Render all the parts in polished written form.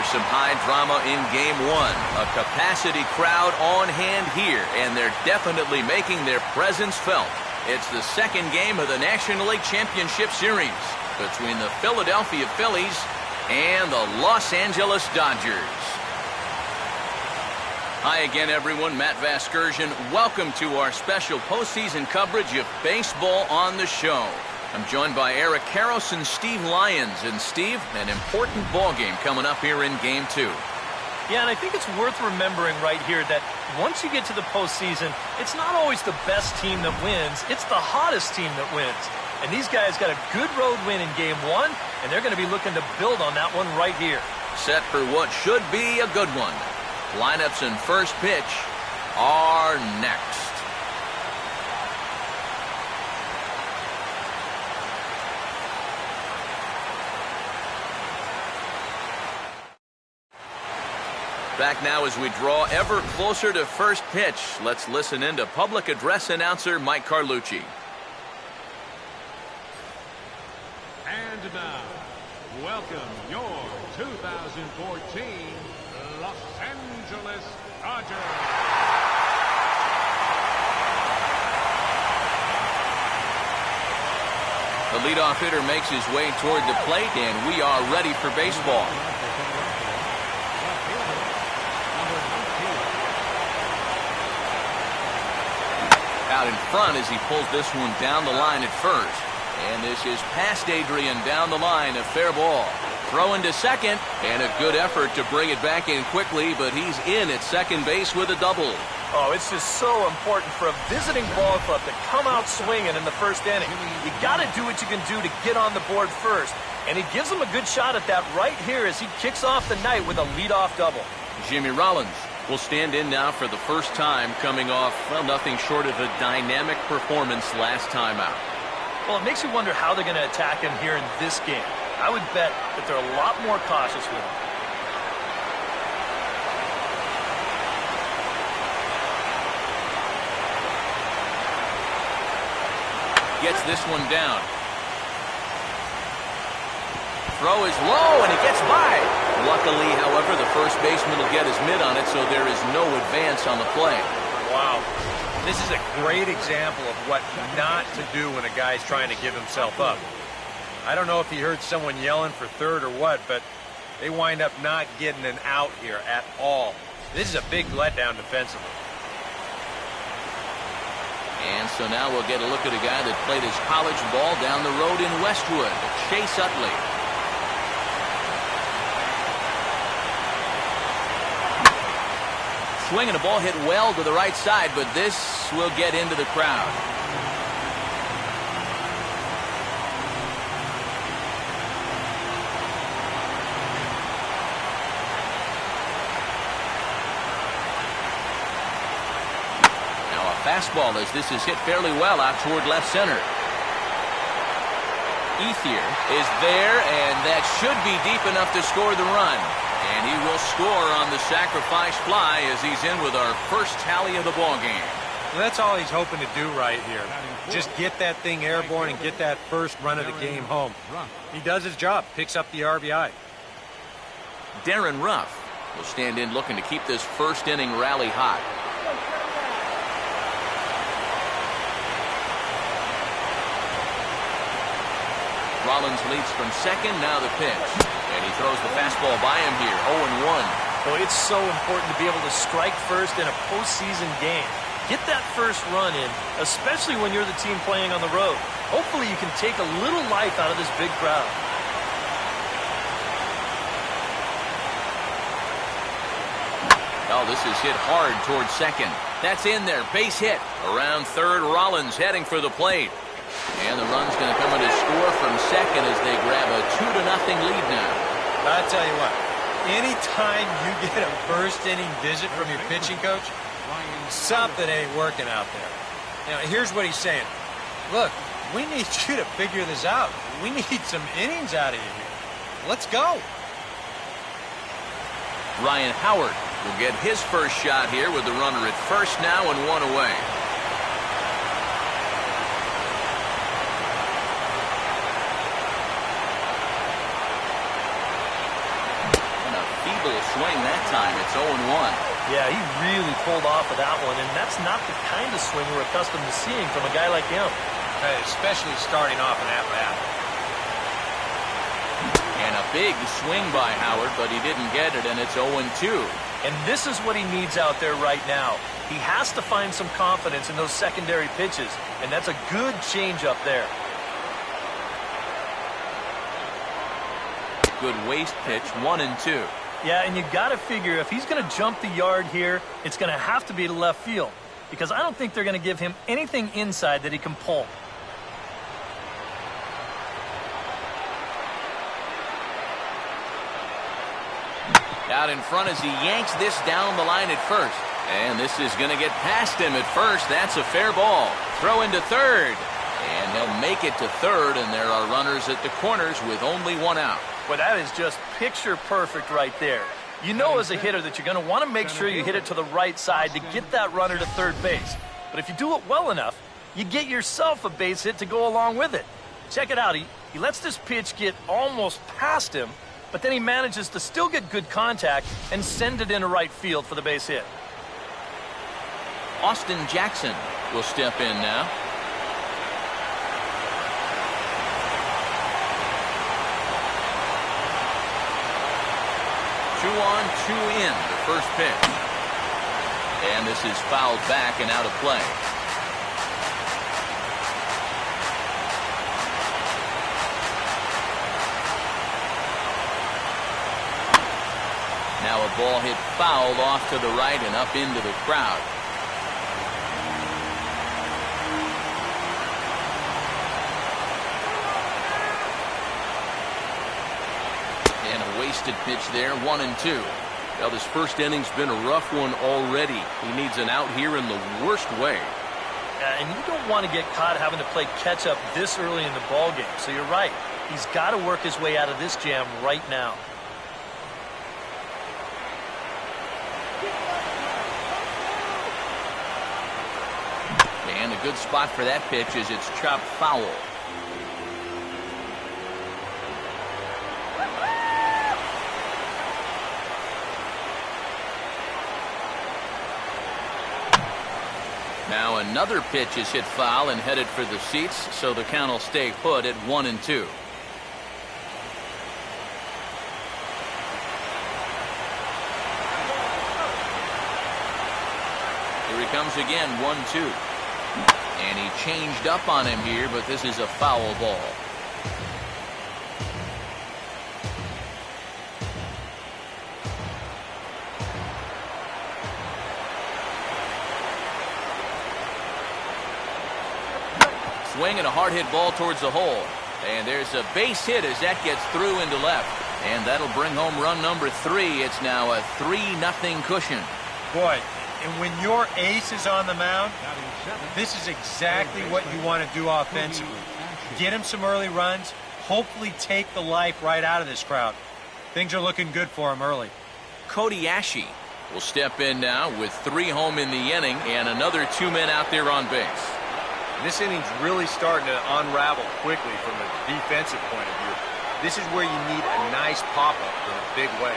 some high drama in Game 1. A capacity crowd on hand here, and they're definitely making their presence felt. It's the second game of the National League Championship Series between the Philadelphia Phillies and the Los Angeles Dodgers. Hi again, everyone. Matt Vasgersian. Welcome to our special postseason coverage of baseball on the show. I'm joined by Eric Karros and Steve Lyons. And Steve, an important ball game coming up here in Game 2. Yeah, and I think it's worth remembering right here that once you get to the postseason, it's not always the best team that wins. It's the hottest team that wins. And these guys got a good road win in Game 1, and they're going to be looking to build on that one right here. Set for what should be a good one. Lineups and first pitch are next. Back now as we draw ever closer to first pitch. Let's listen in to public address announcer Mike Carlucci. And now, welcome your 2014 Los Angeles Dodgers. The leadoff hitter makes his way toward the plate, and we are ready for baseball. Out in front as he pulls this one down the line at first. And this is past Adrian down the line, a fair ball. Throw into second, and a good effort to bring it back in quickly, but he's in at second base with a double. Oh, it's just so important for a visiting ball club to come out swinging in the first inning. You got to do what you can do to get on the board first. And he gives him a good shot at that right here as he kicks off the night with a leadoff double. Jimmy Rollins will stand in now for the first time, coming off, well, nothing short of a dynamic performance last time out. Well, it makes you wonder how they're going to attack him here in this game. I would bet that they're a lot more cautious with him. Gets this one down. Throw is low, and it gets by. Luckily, however, the first baseman will get his mitt on it, so there is no advance on the play. Wow. This is a great example of what not to do when a guy's trying to give himself up. I don't know if he heard someone yelling for third or what, but they wind up not getting an out here at all. This is a big letdown defensively. And so now we'll get a look at a guy that played his college ball down the road in Westwood, Chase Utley. Swinging a ball hit well to the right side, but this will get into the crowd. Now a fastball as this is hit fairly well out toward left center. Ethier is there, and that should be deep enough to score the run. And he will score on the sacrifice fly as he's in with our first tally of the ball game. Well, that's all he's hoping to do right here. Just get that thing airborne and get that first run of the game home. He does his job, picks up the RBI. Darren Ruff will stand in looking to keep this first inning rally hot. Rollins leads from second, now the pitch. And he throws the fastball by him here, 0-1. Well, it's so important to be able to strike first in a postseason game. Get that first run in, especially when you're the team playing on the road. Hopefully you can take a little life out of this big crowd. Oh, this is hit hard towards second. That's in there, base hit. Around third, Rollins heading for the plate. And the run's going to come in to score from second as they grab a 2-0 lead now. I tell you what, anytime you get a first inning visit from your pitching coach, something ain't working out there. Now, here's what he's saying. Look, we need you to figure this out. We need some innings out of you here. Let's go. Ryan Howard will get his first shot here with the runner at first now and one away. will swing that time. It's 0-1. Yeah, he really pulled off with that one, and that's not the kind of swing we're accustomed to seeing from a guy like him. Especially starting off an at-bat. And a big swing by Howard, but he didn't get it, and it's 0-2. And this is what he needs out there right now. He has to find some confidence in those secondary pitches, and that's a good change-up there. Good waste pitch, 1-2. Yeah, and you got to figure if he's going to jump the yard here, it's going to have to be to left field, because I don't think they're going to give him anything inside that he can pull. Out in front as he yanks this down the line at first. And this is going to get past him at first. That's a fair ball. Throw into third. And they'll make it to third, and there are runners at the corners with only one out. Well, that is just picture perfect right there. You know as a hitter that you're going to want to make sure you hit it to the right side to get that runner to third base. But if you do it well enough, you get yourself a base hit to go along with it. Check it out. He lets this pitch get almost past him, but then he manages to still get good contact and send it into right field for the base hit. Austin Jackson will step in now. Two on, two in, the first pitch. And this is fouled back and out of play. Now a ball hit foul off to the right and up into the crowd. And a wasted pitch there, 1-2. Well, this first inning's been a rough one already. He needs an out here in the worst way. And you don't want to get caught having to play catch-up this early in the ball game. So you're right. He's got to work his way out of this jam right now. And a good spot for that pitch as it's chopped foul. Now another pitch is hit foul and headed for the seats, so the count will stay put at 1-2. Here he comes again, 1-2. And he changed up on him here, but this is a foul ball. Swing and a hard hit ball towards the hole. And there's a base hit as that gets through into left. And that'll bring home run number 3. It's now a 3-0 cushion. Boy, and when your ace is on the mound, this is exactly what you want to do offensively. Get him some early runs, hopefully take the life right out of this crowd. Things are looking good for him early. Cody Ashe will step in now with 3 home in the inning and another 2 men out there on base. This inning's really starting to unravel quickly from a defensive point of view. This is where you need a nice pop-up in a big way.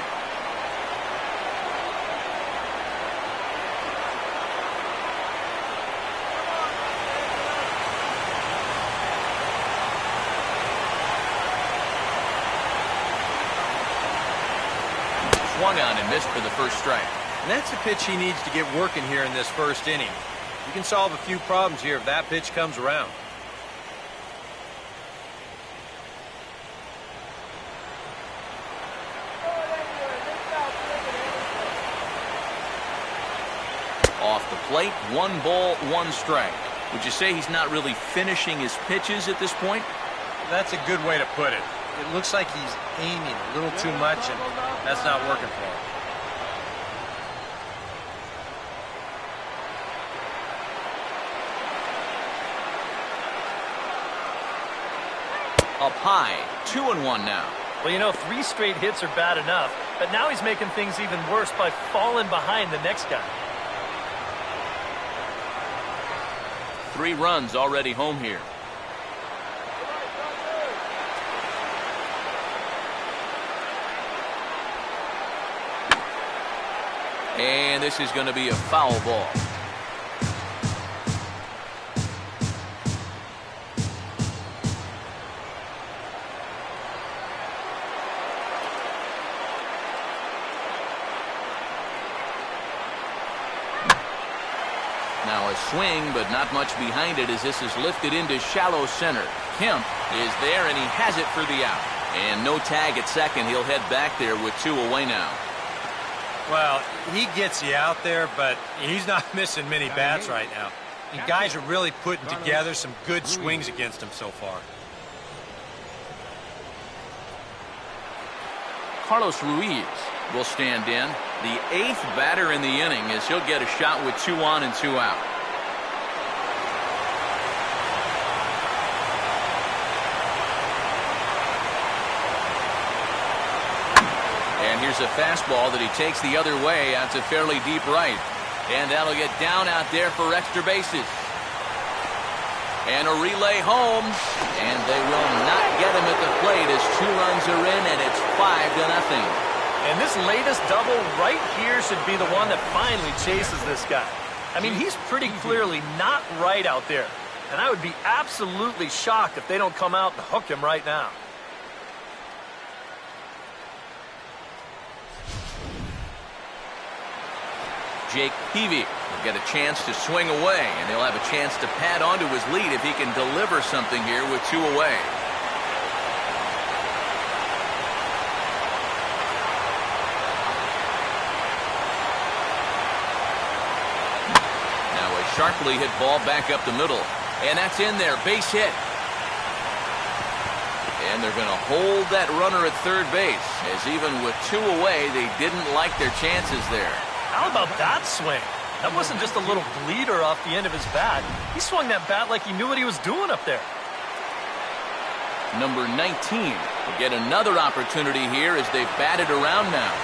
Swung on and missed for the first strike. And that's the pitch he needs to get working here in this first inning. You can solve a few problems here if that pitch comes around. Off the plate, 1 ball, 1 strike. Would you say he's not really finishing his pitches at this point? That's a good way to put it. It looks like he's aiming a little too much, and that's not working for him. Up high, 2-1 now. Well, you know, 3 straight hits are bad enough, but now he's making things even worse by falling behind the next guy. 3 runs already home here. and this is going to be a foul ball. Now a swing, but not much behind it as this is lifted into shallow center. Kemp is there, and he has it for the out. And no tag at second. He'll head back there with 2 away now. Well, he gets you out there, but he's not missing many bats right now. And guys are really putting together some good swings against him so far. Carlos Ruiz will stand in. The 8th batter in the inning as he'll get a shot with 2 on and 2 out. And here's a fastball that he takes the other way out to fairly deep right. And that'll get down out there for extra bases. And a relay home. And they will not get him at the plate as 2 runs are in, and it's 5-0. And this latest double right here should be the one that finally chases this guy. I mean, he's pretty clearly not right out there. And I would be absolutely shocked if they don't come out and hook him right now. Jake Peavy will get a chance to swing away, and he'll have a chance to pad onto his lead if he can deliver something here with 2 away. Now a sharply hit ball back up the middle, and that's in there, base hit. And they're going to hold that runner at third base, as even with 2 away, they didn't like their chances there. How about that swing? That wasn't just a little bleeder off the end of his bat. He swung that bat like he knew what he was doing up there. Number 19 will get another opportunity here as they've batted around now.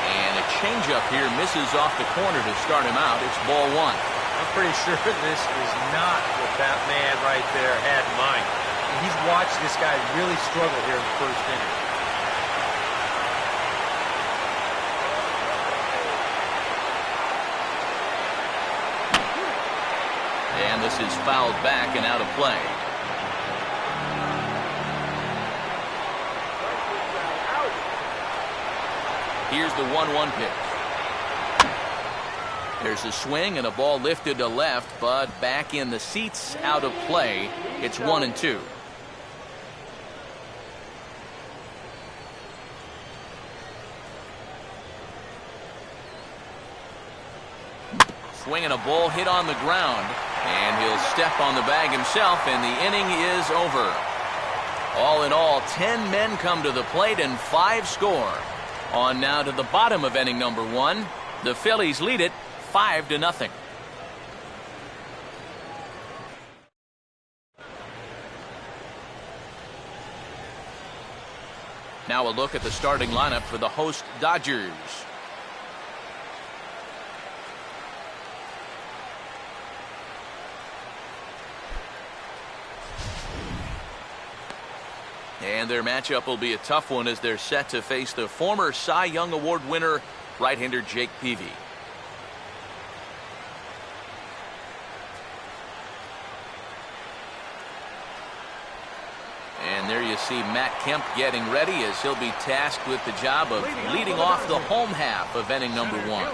And a changeup here misses off the corner to start him out. It's ball 1. I'm pretty sure this is not what that man right there had in mind. He's watched this guy really struggle here in the first inning. And this is fouled back and out of play. Here's the 1-1 pitch. There's a swing and a ball lifted to left, but back in the seats, out of play. It's 1-2. Swinging a ball hit on the ground, and he'll step on the bag himself, and the inning is over. All in all, 10 men come to the plate and 5 score. On now to the bottom of inning number 1. The Phillies lead it 5-0. Now a look at the starting lineup for the host Dodgers. And their matchup will be a tough one as they're set to face the former Cy Young Award winner, right-hander Jake Peavy. And there you see Matt Kemp getting ready as he'll be tasked with the job of leading off the home half of inning number 1.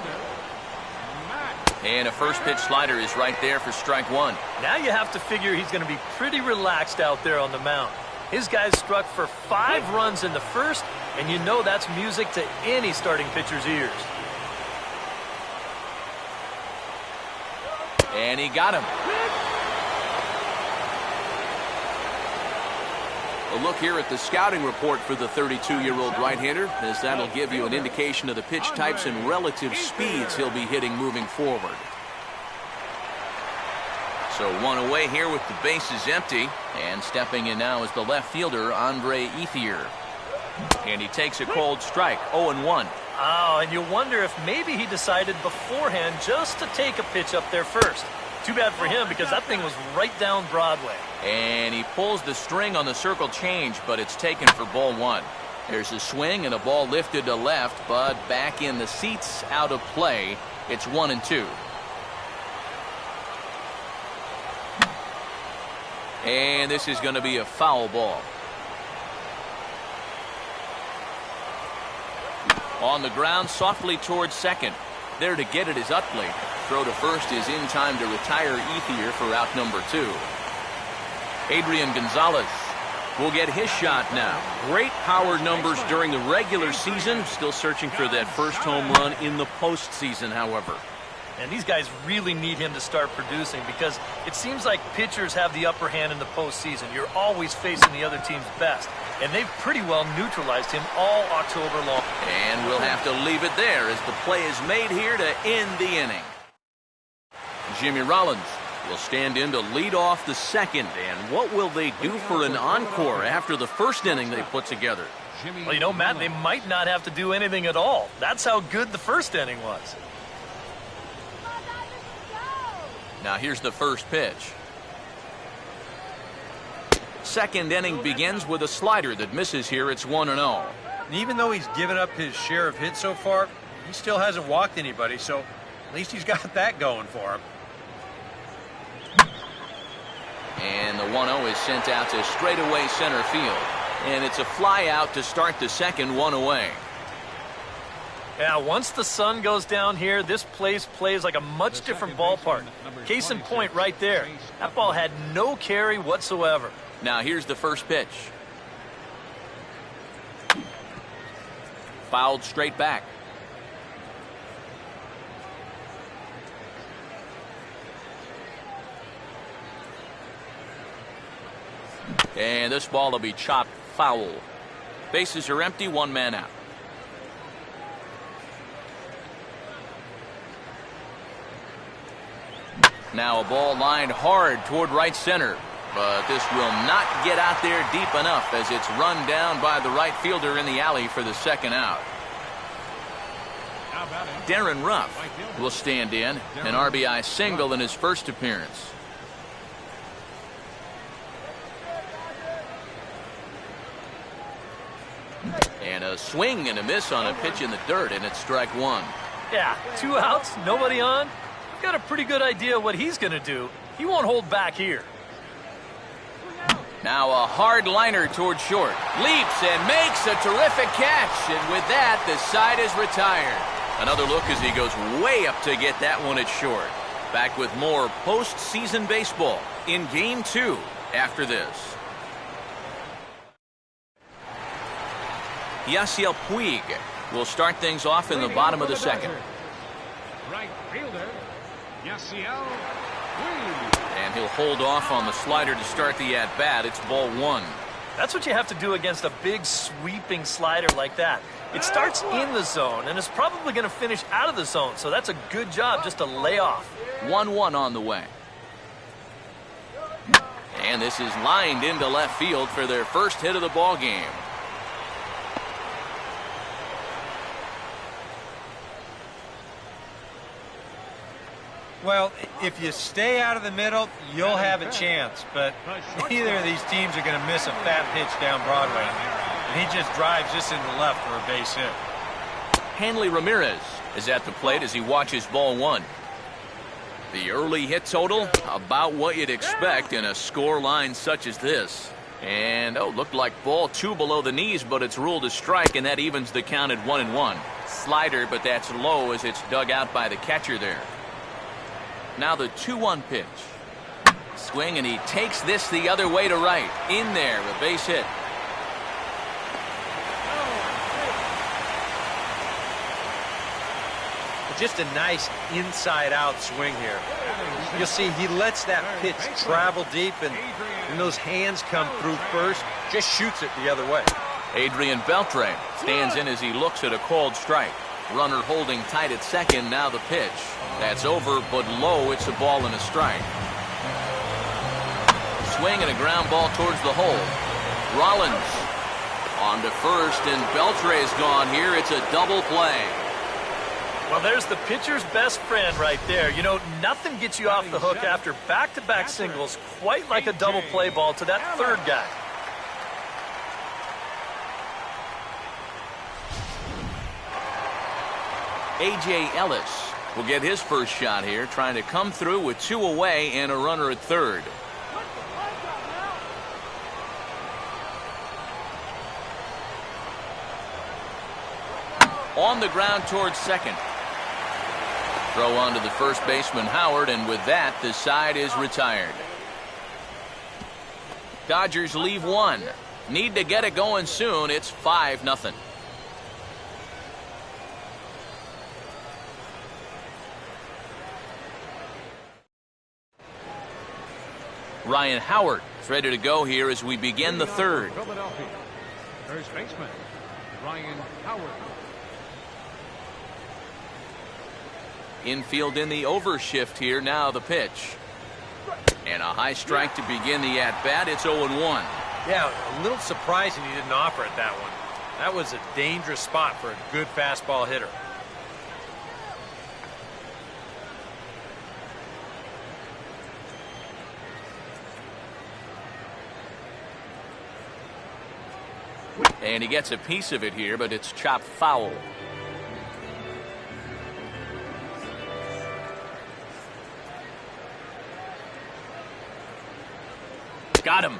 And a first pitch slider is right there for strike 1. Now you have to figure he's going to be pretty relaxed out there on the mound. His guys struck for 5 runs in the first, and you know that's music to any starting pitcher's ears. And he got him. A look here at the scouting report for the 32-year-old right-hander, as that'll give you an indication of the pitch types and relative speeds he'll be hitting moving forward. So 1 away here with the bases empty, and stepping in now is the left fielder, Andre Ethier. And he takes a cold strike, 0-1. Oh, and you wonder if maybe he decided beforehand just to take a pitch up there first. Too bad for him because that thing was right down Broadway. And he pulls the string on the circle change, but it's taken for ball one. There's a swing and a ball lifted to left, but back in the seats, out of play. It's 1-2. And this is going to be a foul ball. On the ground, softly towards second. There to get it is Utley. Throw to first is in time to retire Ethier for out number 2. Adrian Gonzalez will get his shot now. Great power numbers during the regular season. Still searching for that first home run in the postseason, however. And these guys really need him to start producing because it seems like pitchers have the upper hand in the postseason. You're always facing the other team's best. And they've pretty well neutralized him all October long. And we'll have to leave it there as the play is made here to end the inning. Jimmy Rollins will stand in to lead off the second. And what will they do for an encore after the first inning they put together? Well, you know, Matt, they might not have to do anything at all. That's how good the first inning was. Now here's the first pitch. Second inning begins with a slider that misses here. It's 1-0. And even though he's given up his share of hits so far, he still hasn't walked anybody, so at least he's got that going for him. And the 1-0 is sent out to straightaway center field. And it's a fly out to start the second, 1 away. Yeah, once the sun goes down here, this place plays like a much different ballpark. Case in point right there. That ball had no carry whatsoever. Now here's the first pitch. Fouled straight back. And this ball will be chopped foul. Bases are empty, 1 man out. Now a ball lined hard toward right center. But this will not get out there deep enough as it's run down by the right fielder in the alley for the second out. Darren Ruff will stand in, an RBI single in his first appearance. And a swing and a miss on a pitch in the dirt, and it's strike 1. Yeah, 2 outs, nobody on. I've got a pretty good idea what he's going to do. He won't hold back here. Now a hard liner toward short. Leaps and makes a terrific catch. And with that, the side is retired. Another look as he goes way up to get that one at short. Back with more postseason baseball in Game 2 after this. Yasiel Puig will start things off in the bottom of the second. Right fielder, Yasiel. And he'll hold off on the slider to start the at-bat. It's ball 1. That's what you have to do against a big sweeping slider like that. It starts in the zone and is probably going to finish out of the zone, so that's a good job just to lay off. 1-1 on the way. And this is lined into left field for their first hit of the ball game. Well, if you stay out of the middle, you'll have a chance. But neither of these teams are going to miss a fat pitch down Broadway. And he just drives this into left for a base hit. Hanley Ramirez is at the plate as he watches ball 1. The early hit total, about what you'd expect in a score line such as this. And, looked like ball 2 below the knees, but it's ruled a strike, and that evens the count at 1-1. Slider, but that's low as it's dug out by the catcher there. Now the 2-1 pitch. Swing, and he takes this the other way to right. In there, a base hit. Just a nice inside-out swing here. You'll see he lets that pitch travel deep, and when those hands come through first, just shoots it the other way. Adrian Beltre stands in as he looks at a called strike. Runner holding tight at second. Now the pitch. That's over, but low. It's a ball and a strike. Swing and a ground ball towards the hole. Rollins on to first, and Beltre is gone here. It's a double play. Well, there's the pitcher's best friend right there. You know, nothing gets you off the hook after back-to-back singles, quite like a double play ball to that third guy. A.J. Ellis will get his first shot here, trying to come through with 2 away and a runner at third. On the ground towards second. Throw on to the first baseman, Howard, and with that, the side is retired. Dodgers leave 1. Need to get it going soon. It's 5-0. Ryan Howard is ready to go here as we begin the third. Philadelphia. First baseman, Ryan Howard. Infield in the overshift here. Now the pitch. And a high strike to begin the at-bat. It's 0-1. Yeah, a little surprising he didn't offer it that one. That was a dangerous spot for a good fastball hitter. And he gets a piece of it here, but it's chopped foul. Got him.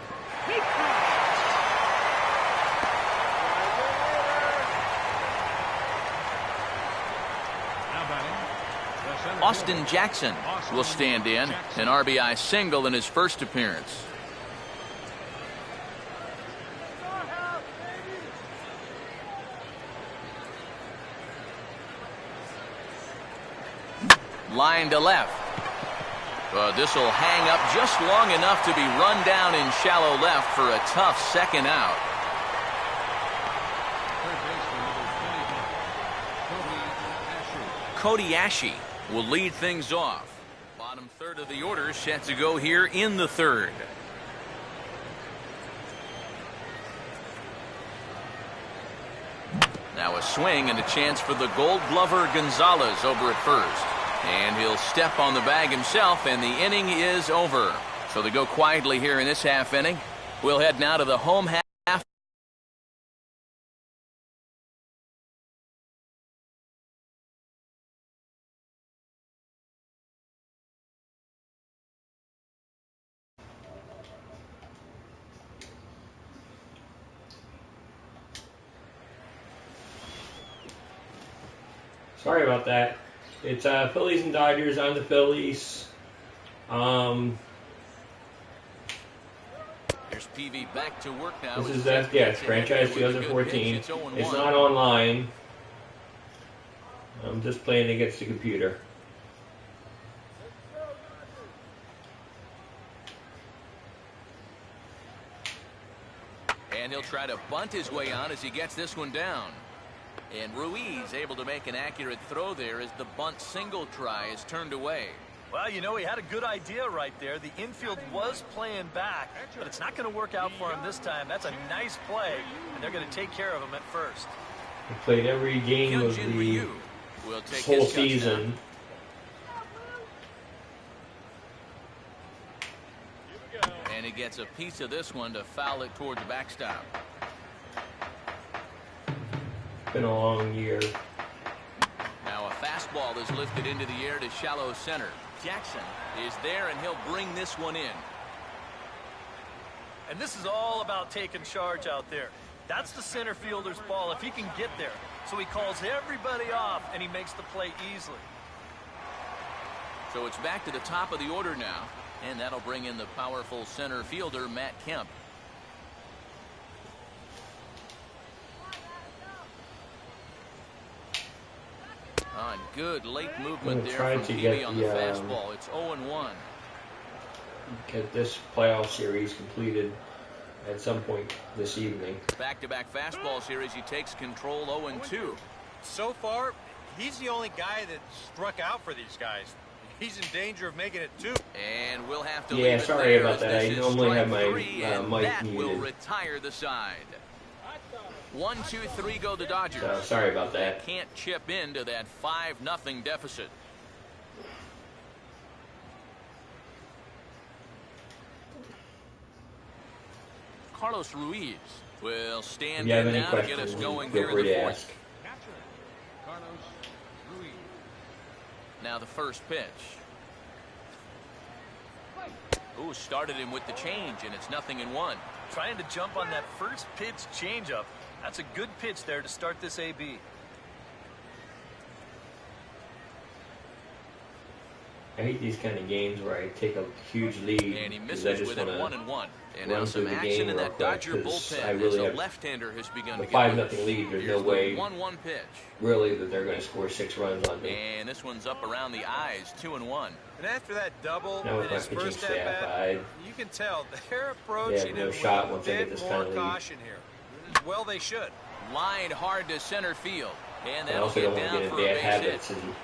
Austin Jackson will stand in, an RBI single in his first appearance. Line to left. This will hang up just long enough to be run down in shallow left for a tough second out. Cody Ashe will lead things off. Bottom third of the order set to go here in the third. Now a swing and a chance for the Gold Glover Gonzalez over at first. And he'll step on the bag himself, and the inning is over. So they go quietly here in this half inning. We'll head now to the home half. Sorry about that. It's Phillies and Dodgers. I'm the Phillies. Here's PV back to work now. This is FDX, franchise 2014. It's not online. I'm just playing against the computer. And he'll try to bunt his way on as he gets this one down. And Ruiz able to make an accurate throw there as the bunt single try is turned away. Well, you know, he had a good idea right there. The infield was playing back, but it's not going to work out for him this time. That's a nice play, and they're going to take care of him at first. He played every game of the whole season. And he gets a piece of this one to foul it towards the backstop. Been a long year. Now a fastball is lifted into the air to shallow center. Jackson is there, and he'll bring this one in. And this is all about taking charge out there. That's the center fielder's ball if he can get there. So he calls everybody off, and he makes the play easily. So it's back to the top of the order now, and that'll bring in the powerful center fielder, Matt Kemp. On good late movement there from Peavy on the fastball. It's 0-1. Get this playoff series completed at some point this evening. Back-to-back fastballs here as he takes control. 0-2. So far, he's the only guy that struck out for these guys. He's in danger of making it two. And we'll have to leave it sorry there about that. I normally have my mic that muted. will retire the side. 1-2-3 go the Dodgers. So, sorry about that. They can't chip into that 5-0 deficit. Carlos Ruiz will stand in now to get us going here in the fourth. Catcher, Carlos Ruiz. Now the first pitch. Ooh, started him with the change, and it's 0-1. Trying to jump on that first pitch changeup. That's a good pitch there to start this AB. I hate these kind of games where I take a huge lead. And he misses with it 1-1. And now some action in that Dodger bullpen really as a left-hander has begun to get 5-0 lead. There's no way 1-1 pitch. really that they're going to score 6 runs on me. And this one's up around the eyes, 2-1. And after that double Now in with my his pitching first staff, at-bat, you can tell they're approaching no it shot with once a they get bit this more kind of lead. caution here. Well, they should. Lined hard to center field. And I that'll also get don't want to down get for in a bad base habits hit. and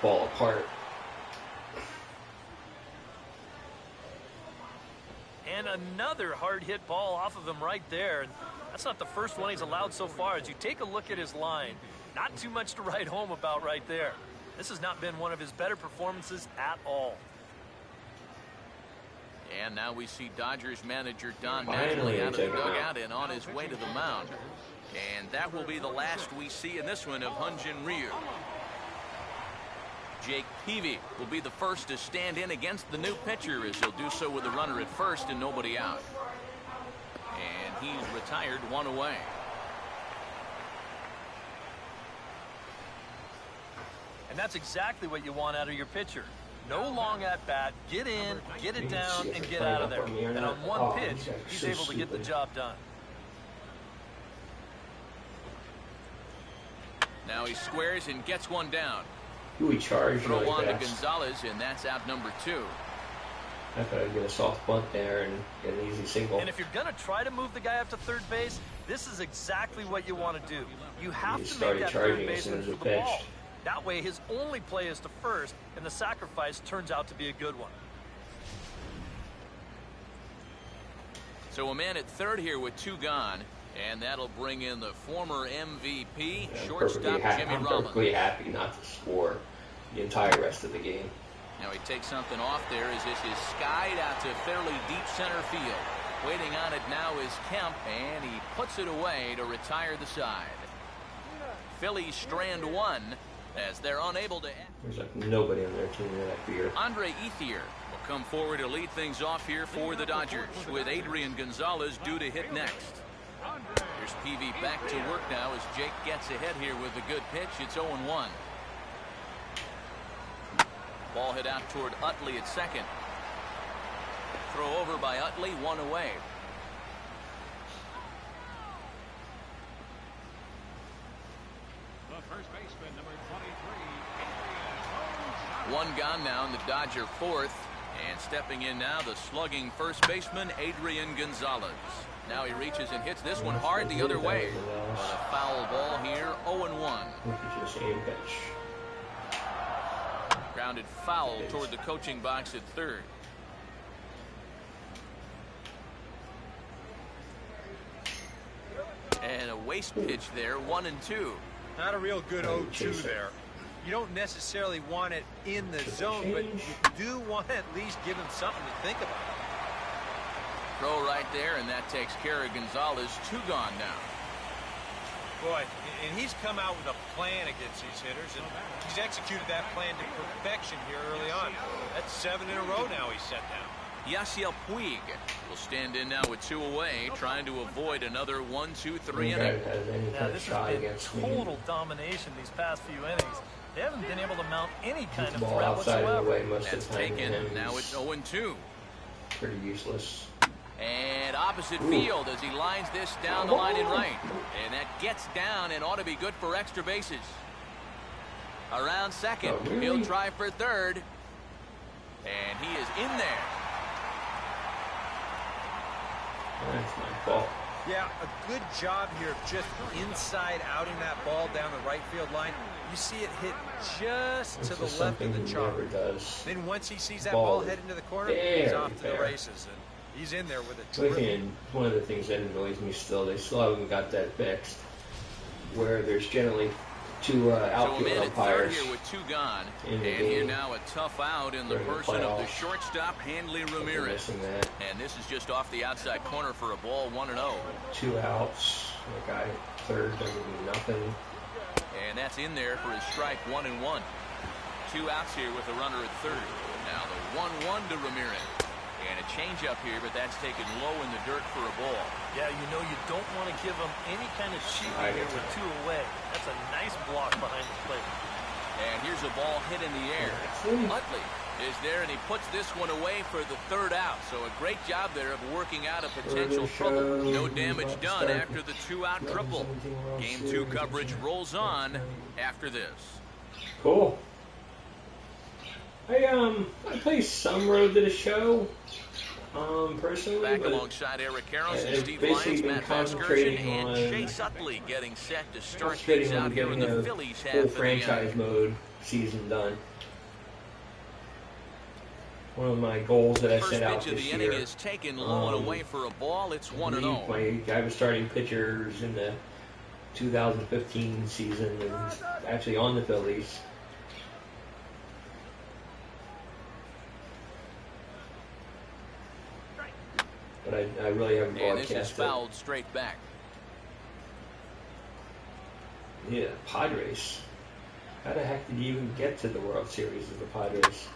fall apart. And another hard hit ball off of him right there. And that's not the first one he's allowed so far. As you take a look at his line, not too much to write home about right there. This has not been one of his better performances at all. And now we see Dodgers manager Don Finally, Mattingly out of the take him out. dugout and on his way to the mound. And that will be the last we see in this one of Hyun-Jin Ryu. Jake Peavy will be the first to stand in against the new pitcher, as he'll do so with a runner at first and nobody out. And he's retired 1 away. And that's exactly what you want out of your pitcher. No long at bat, get in, get it down, and get out of there. And on one pitch, he's able to get the job done. Now he squares and gets one down. Who he charged Throw really on to fast. Gonzalez, and that's out number 2. I thought I'd get a soft bunt there and get an easy single. And if you're going to try to move the guy up to third base, this is exactly what you want to do. You have He to make started that charging third as soon baseman as for it the ball. pitched. That way, his only play is to first, and the sacrifice turns out to be a good one. So a man at third here with 2 gone, and that'll bring in the former MVP, shortstop Jimmy I'm Rollins. perfectly happy not to score the entire rest of the game. Now he takes something off there as this is skied out to fairly deep center field. Waiting on it now is Kemp, and he puts it away to retire the side. Phillies strand 1 as they're unable to... There's like nobody on their team in that beer. Andre Ethier will come forward to lead things off here for the Dodgers, with Adrian Gonzalez due to hit next. Here's PV back to work now as Jake gets ahead here with a good pitch. It's 0-1. Ball hit out toward Utley at second. Throw over by Utley, 1 away. The first baseman, number 23. 1 gone now in the Dodger fourth. And stepping in now, the slugging first baseman, Adrian Gonzalez. Now he reaches and hits this one hard the other way. On a foul ball here, 0-1. Look at just aim pitch. Grounded foul toward the coaching box at third. And a waste pitch there, 1-2. Not a real good 0-2 there. You don't necessarily want it in the zone, but you do want to at least give him something to think about. Throw right there, and that takes care of Gonzalez. 2 gone now. Boy, and he's come out with a plan against these hitters, and he's executed that plan to perfection here early on. That's 7 in a row now he's set down. Yasiel Puig will stand in now with 2 away, trying to avoid another 1-2-3 inning. Now, this has been total domination these past few innings. They haven't been able to mount any kind of threat whatsoever. That's taken. Now it's 0-2. Pretty useless. And opposite field as he lines this down the line in right. And that gets down and ought to be good for extra bases. Around second. Oh, really? He'll try for third. And he is in there. That's my fault. Yeah, a good job here of just inside outing that ball down the right field line. You see it hit just to the left of the chart. Does. Then once he sees that ball head into the corner, he's off to the races. And He's in there with a And one of the things that annoys me still, they still haven't got that fixed, where there's generally two outfield umpires here with 2 gone, in the and game. here now a tough out in the person of the shortstop, Hanley Ramirez. And this is just off the outside corner for a ball, 1-0. 2 outs, the guy at third doesn't do nothing. And that's in there for his strike, 1-1. 2 outs here with a runner at third. Now the 1-1 to Ramirez. And a changeup here, but that's taken low in the dirt for a ball. Yeah, you know you don't want to give them any kind of cheating here with 2 away. That's a nice block behind the plate. And here's a ball hit in the air. Utley is there, and he puts this one away for the 3rd out. So a great job there of working out a potential trouble. No damage done after the 2-out triple. Game 2 coverage rolls on after this. Cool. I play some road to the show, personally, Back but alongside Eric Karros and I've Steve basically Lyons, been Matt Vasgersian, concentrating and on Chase Utley getting set to start things out here in the Phillies half full of the franchise inning. mode season done. One of my goals that I First set out pitch of this the year. inning is taken low and away for a ball. It's 1-0. I was starting pitchers in the 2015 season and actually on the Phillies. But I really haven't And this is broadcast fouled straight back. it. Yeah, Padres. How the heck did you even get to the World Series of the Padres?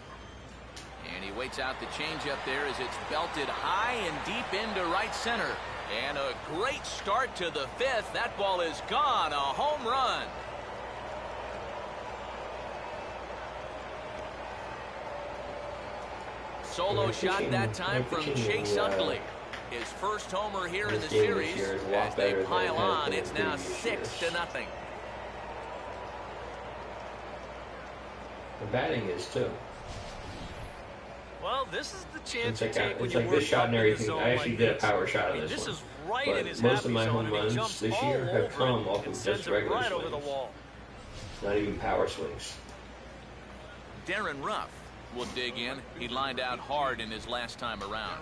And he waits out the changeup there as it's belted high and deep into right center. And a great start to the 5th. That ball is gone. A home run. Solo shot that time from Chase Utley. His first homer here in the series. As they pile on, it's now 6-0. The batting is too. Well, this is the chance It's you like, take when it's you like work this shot up and in the everything. zone I actually like did a this. power shot I on mean, this this one. is right But in his most of happy my zone, home and he runs jumps this all year have over come it off and of sends just it regular right over the swings. wall. Not even power swings. Darren Ruff will dig in. He lined out hard in his last time around.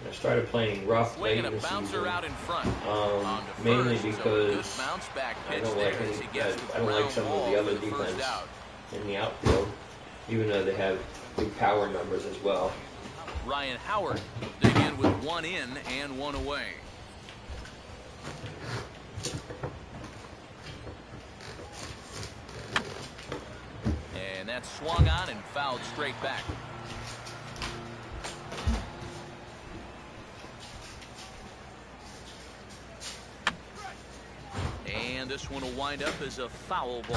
I started playing rough late Swinging in a the bouncer season, out in front. On to mainly first, so a good because bounce back I pitch don't there like as he gets to the I don't like ground some of ball the for other the first defense out. in the outfield, even though they have big power numbers as well. Ryan Howard dig in with 1 in and 1 away. And that's swung on and fouled straight back. And this one will wind up as a foul ball.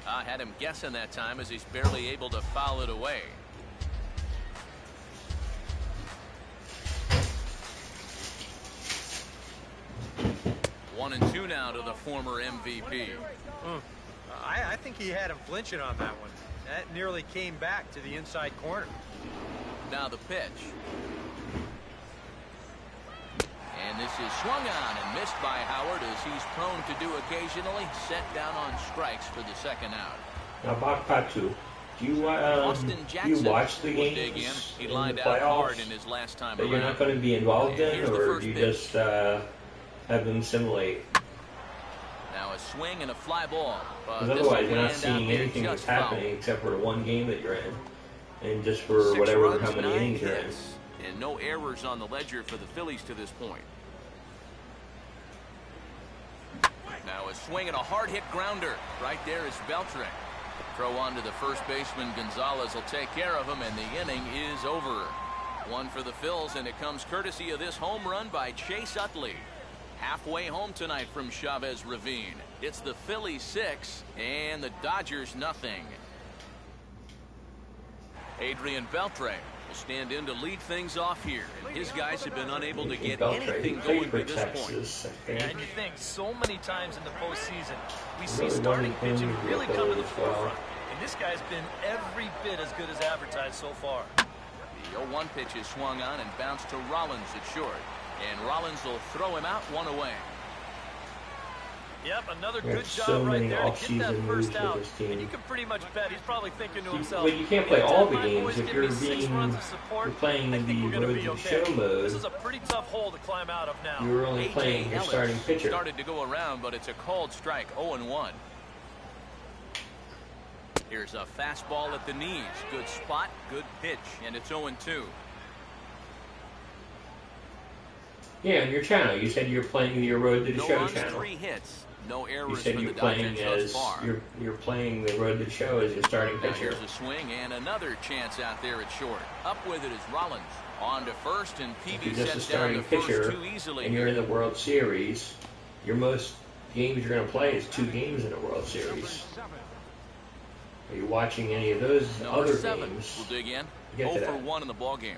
I had him guessing that time as he's barely able to foul it away. One and two now to the former MVP. I think he had him flinching on that one. That nearly came back to the inside corner. Now the pitch. And this is swung on and missed by Howard, as he's prone to do occasionally. Set down on strikes for the second out. Now, Bakpatu, do you watch the will dig in. games He in lined the out hard playoffs in his last time that around. you're not going to be involved And in, here's the or first do you pitch. just have them simulate? Now a swing and a fly ball. Because otherwise, you're not seeing anything that's happening except for the one game that you're in, and just for 6 whatever runs, how many 9 innings you're in. hits, and no errors on the ledger for the Phillies to this point. Now a swing and a hard hit grounder. Right there is Beltre. Throw on to the first baseman. Gonzalez will take care of him, and the inning is over. One for the Phils, and it comes courtesy of this home run by Chase Utley. Halfway home tonight from Chavez Ravine. It's the Phillies 6 and the Dodgers nothing. Adrian Beltre will stand in to lead things off here, and his guys have been unable to get anything going to this point. And you think so many times in the postseason, we see really starting wanted him pitching to really go come to the as well. forefront. And this guy's been every bit as good as advertised so far. The 0-1 pitch is swung on and bounced to Rollins at short. And Rollins will throw him out, 1 away. Yep, another There's good so job right many there to get that off-season moves first with out. this team. And you can pretty much bet he's probably thinking to himself, But you can't play all the anytime my games boys if give you're me 6 runs of support, playing I in think the we're going to Road be to okay. Show mode. This is a pretty tough hole to climb out of now. You're only playing A.J. your Ellis starting pitcher. started to go around, but it's a called strike, 0-1. Here's a fastball at the knees. Good spot, good pitch, and it's 0-2. Yeah, on your channel, you said you're playing your Road to the No Show runs, channel. 3 hits. No You errors said for you're the playing Dodgers thus as far. you're playing the Road to the Show as your starting Now pitcher. here's a swing and another chance out there at short. Up with it is Rollins. On to first, and If PV you're just a sets down starting the first pitcher too easily. and you're in the World Series, your most games you're going to play is 2 games in a World Series. Are you watching any of those Number other 7 games? will dig in. Get to 0 for that. 1 in the ball game.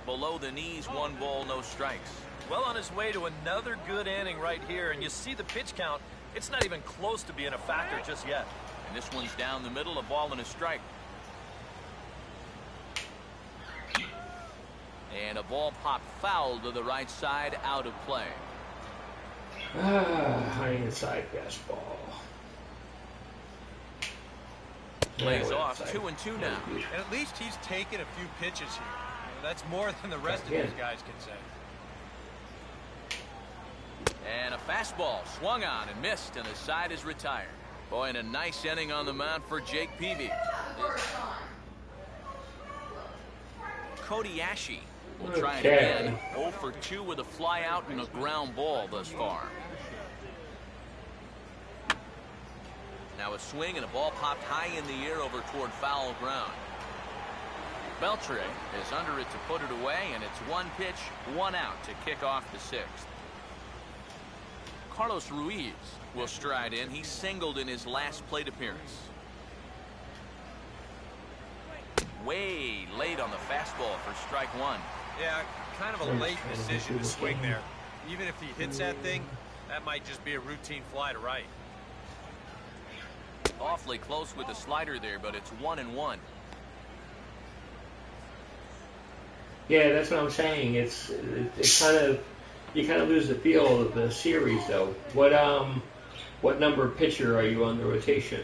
Below the knees, 1 ball, no strikes. Well on his way to another good inning right here, and you see the pitch count. It's not even close to being a factor just yet. And this one's down the middle, a ball and a strike. And a ball popped foul to the right side, out of play. High inside fastball. Plays Yeah, off, inside. 2-2 now. And at least he's taken a few pitches here. That's more than the rest of Yeah. these guys can say. And a fastball swung on and missed, and the side is retired. Boy, and a nice inning on the mound for Jake Peavy. Cody Ashe will try it again. 0 for 2 with a fly out and a ground ball thus far. Now a swing and a ball popped high in the air over toward foul ground. Beltre is under it to put it away, and it's 1 pitch, 1 out to kick off the 6th. Carlos Ruiz will stride in. He singled in his last plate appearance. Way late on the fastball for strike 1. Yeah, kind of a late decision to swing there. Even if he hits that thing, that might just be a routine fly to right. Awfully close with the slider there, but it's 1-1. Yeah, that's what I'm saying. It's kind of, you kind of lose the feel of the series though. What number pitcher are you on the rotation?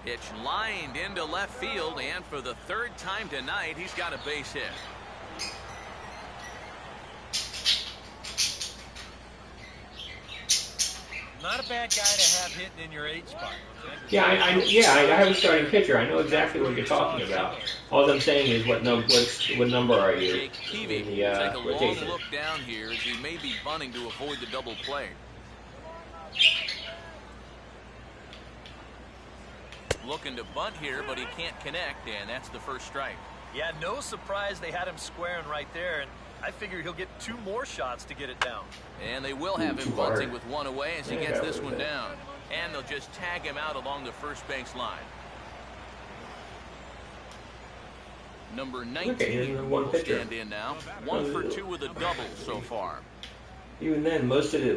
Pitch lined into left field, and for the 3rd time tonight, he's got a base hit. Not a bad guy to have hitting in your 8 spot. Yeah, I have a starting pitcher. I know exactly what you're talking about. All I'm saying is what number are you Jake Peavy in the will take a rotation? long look down here as he may be bunting to avoid the double play. Looking to bunt here, but he can't connect, and that's the first strike. Yeah, no surprise they had him squaring right there, and I figure he'll get 2 more shots to get it down. And they will have him Too hard. bunting with 1 away as he Yeah, gets that this was one it. down. And they'll just tag him out along the first base line. Number 19 here's the one will pitcher. stand in now. 1 for 2 with a double so far. Even then, most of the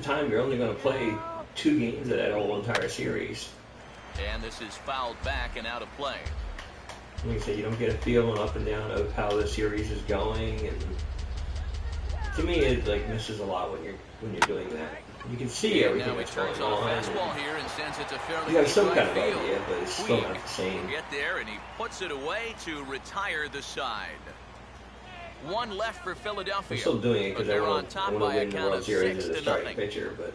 time, you're only going to play 2 games of that whole entire series. And this is fouled back and out of play. Like I said, you don't get a feeling up and down of how the series is going, and to me, it like misses a lot when you're doing that. You can see everything Now he that's going turns on a on. fastball here and sends it to fairly You have deep some right kind of field. idea, but it's still Puig not the same. will get there, and he puts it away to retire the side. 1 left for Philadelphia. I'm still doing it but because I they're on want top to by a win the count World of Series 6 as a to starting nothing. pitcher, but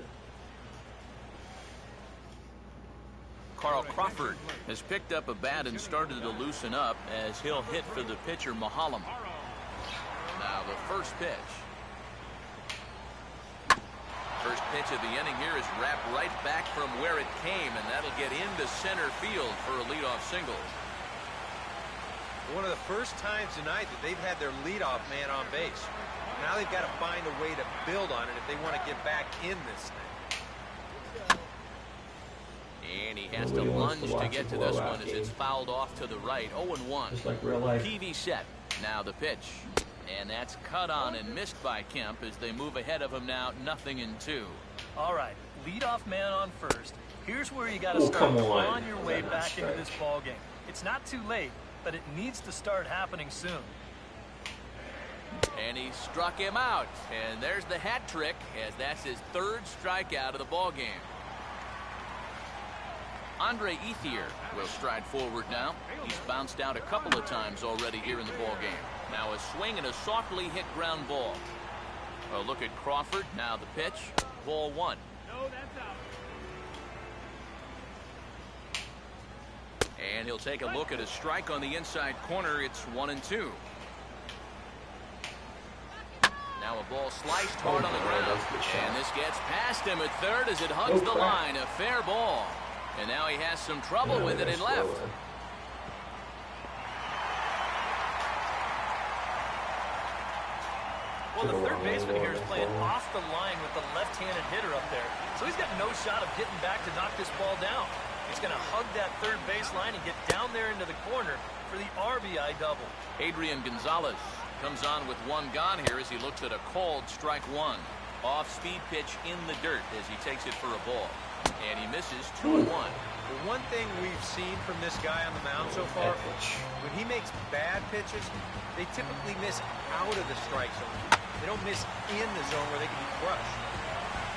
Carl Crawford has picked up a bat and started to loosen up as he'll hit for the pitcher Mahalam. Now the first pitch. First pitch of the inning here is wrapped right back from where it came, and that'll get into center field for a leadoff single. One of the first times tonight that they've had their leadoff man on base. Now they've got to find a way to build on it if they want to get back in this thing. And he has to Nobody wants lunge to to watch get a to this blowout one as game. it's fouled off to the right. 0-1. just like real life. PV set. Now the pitch. And that's cut on and missed by Kemp as they move ahead of him now, 0-2. All right, leadoff man on first. Here's where you got to Oh, start come on. clawing your way That's back into strike. this ball game. It's not too late, but it needs to start happening soon. And he struck him out. And there's the hat trick, as that's his third strikeout of the ball game. Andre Ethier will stride forward now. He's bounced out a couple of times already here in the ball game. Now a swing and a softly hit ground ball. A look at Crawford. Now the pitch. Ball 1. No, that's out. And he'll take a look at a strike on the inside corner. It's 1-2. Now a ball sliced hard on the ground. And this gets past him at third as it hugs the line. A fair ball. And now he has some trouble with it in left. Well, the third baseman here is playing off the line with the left-handed hitter up there. So he's got no shot of hitting back to knock this ball down. He's going to hug that third base line and get down there into the corner for the RBI double. Adrian Gonzalez comes on with one gone here as he looks at a called strike 1. Off-speed pitch in the dirt as he takes it for a ball. And he misses 2-1. The one thing we've seen from this guy on the mound so far, when he makes bad pitches, they typically miss out of the strike zone. They don't miss in the zone where they can be crushed.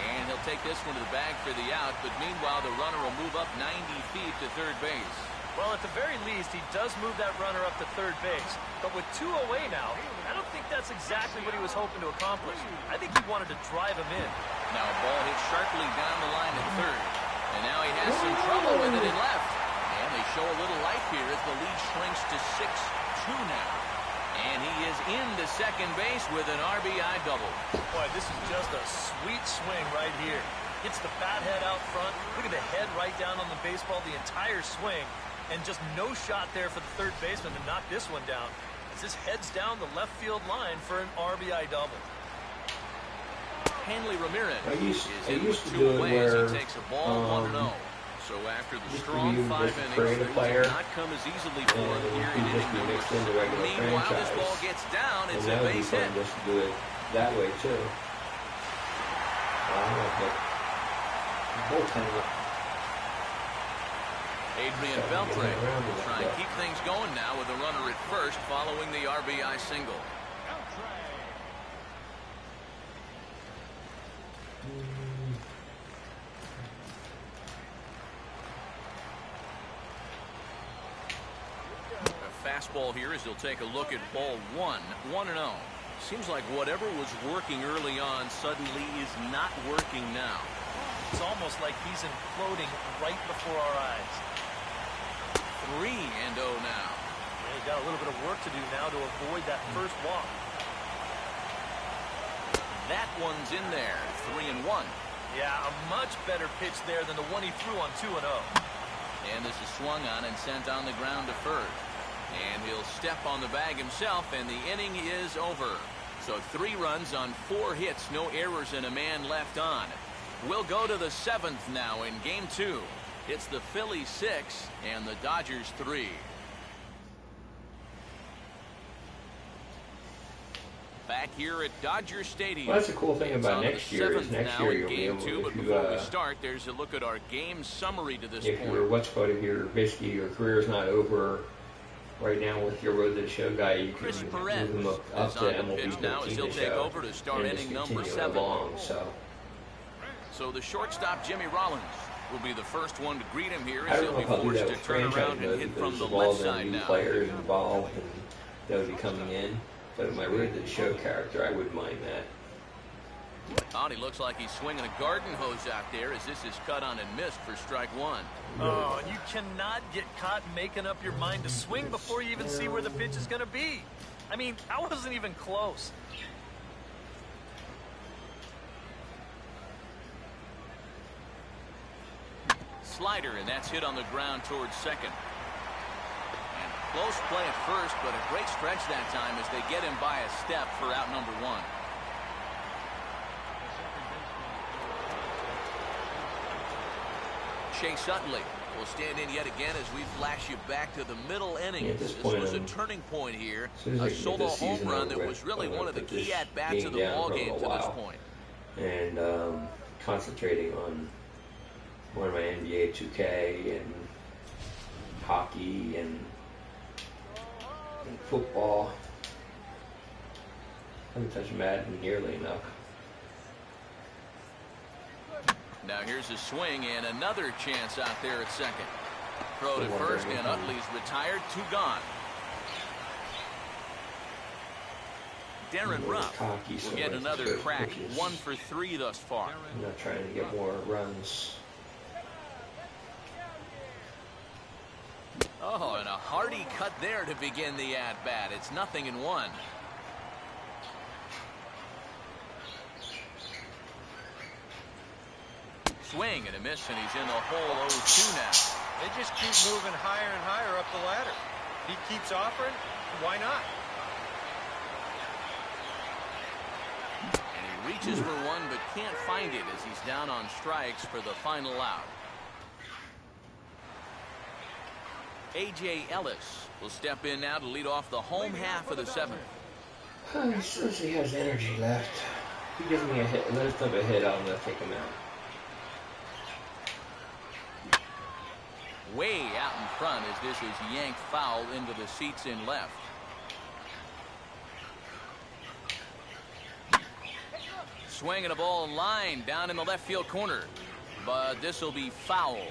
And he'll take this one to the bag for the out, but meanwhile the runner will move up 90 feet to third base. Well, at the very least, he does move that runner up to third base. But with 2 away now, I don't think that's exactly what he was hoping to accomplish. I think he wanted to drive him in. Now a ball hit sharply down the line at third. And now he has some trouble with it in left. And they show a little life here as the lead shrinks to 6-2 now. And he is into second base with an RBI double. Boy, this is just a sweet swing right here. Hits the bat head out front. Look at the head right down on the baseball the entire swing. And just no shot there for the third baseman to knock this one down as this heads down the left field line for an RBI double. Hanley Ramirez used is in with to 2 do it away as where, he takes a ball 1-0. So after the used to strong be 5 just innings, trade a things player, have not come as easily for him and here he in just inning be number mixed into 6. regular Meanwhile, this franchise. ball gets down. It's And a that would be base fun hit. just to do it that way too. Adrian Beltre will try and keep things going now with a runner at first following the RBI single. A fastball here as he'll take a look at ball 1, 1-0. Seems like whatever was working early on suddenly is not working now. It's almost like he's imploding right before our eyes. 3-0 now. Yeah, he's got a little bit of work to do now to avoid that first walk. That one's in there. 3-1. Yeah, a much better pitch there than the one he threw on 2-0. And this is swung on and sent on the ground to first. And he'll step on the bag himself, and the inning is over. So 3 runs on 4 hits, no errors, and a man left on. We'll go to the 7th now in Game 2. It's the Phillies 6 and the Dodgers 3. Back here at Dodger Stadium. Well, that's the cool thing It's about on next the year is 7th next now year in you'll be Game able 2, but if you before we start, there's a look at our game summary to this if point. you're basically your career is not over right now with your road to the show guy, you can Chris move Perez him up is to on the MLB pitch now as 13 he'll to take show over to start and just inning number continue 7. along, So the shortstop, Jimmy Rollins, will be the first one to greet him here I as don't know he'll if be I'll do forced that to with turn franchise around and mode hit because from the of all left the side new now. players involved and that would be coming in. But my road to the show character, I wouldn't mind that. Oh, he looks like he's swinging a garden hose out there as this is cut on and missed for strike 1. Oh, and you cannot get caught making up your mind to swing before you even see where the pitch is going to be. I mean, I wasn't even close. Slider, and that's hit on the ground towards second. And close play at first, but a great stretch that time as they get him by a step for out number 1. Chase Utley will stand in yet again as we flash you back to the middle Yeah, innings. at this This point, was a turning point here. as soon as I A can get solo this home season run that over was with, really I'm one gonna of the put key this at-bats of game the down ball for a game little to this while. point. And concentrating on more of my NBA 2K and hockey and football. I haven't touched Madden nearly enough. Now here's a swing and another chance out there at second. Throw to Good one, first, Bernie. and Utley's retired, 2 gone. Darren Ruff Cocky, so will get I another took crack, pitches. 1 for 3 thus far. I'm not trying to get more runs. Oh, and a hearty cut there to begin the at-bat. It's 0-1. Swing and a miss, and he's in the hole 0-2 now. They just keep moving higher and higher up the ladder. He keeps offering, why not? And he reaches for one but can't find it as he's down on strikes for the final out. A.J. Ellis will step in now to lead off the home half of the 7th. He says he has energy left. He gives me a hit, lift of a hit, I'm going to take him out. Way out in front as this is yanked foul into the seats in left. Swinging a ball line down in the left field corner, but this will be foul.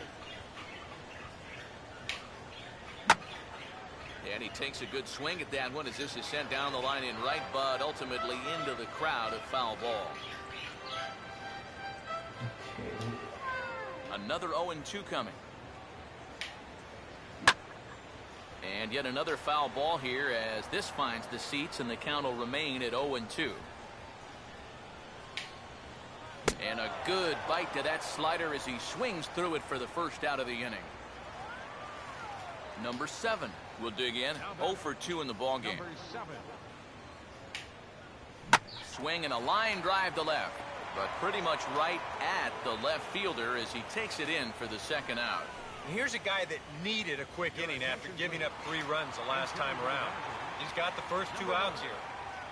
And he takes a good swing at that one as this is sent down the line in right, but ultimately into the crowd, a foul ball. Another 0-2 coming. And yet another foul ball here as this finds the seats, and the count will remain at 0-2. And a good bite to that slider as he swings through it for the first out of the inning. Number 7 will dig in. 0 for 2 in the ball game. Swing and a line drive to left, but pretty much right at the left fielder as he takes it in for the second out. Here's a guy that needed a quick inning after giving up 3 runs the last time around. He's got the first 2 outs here.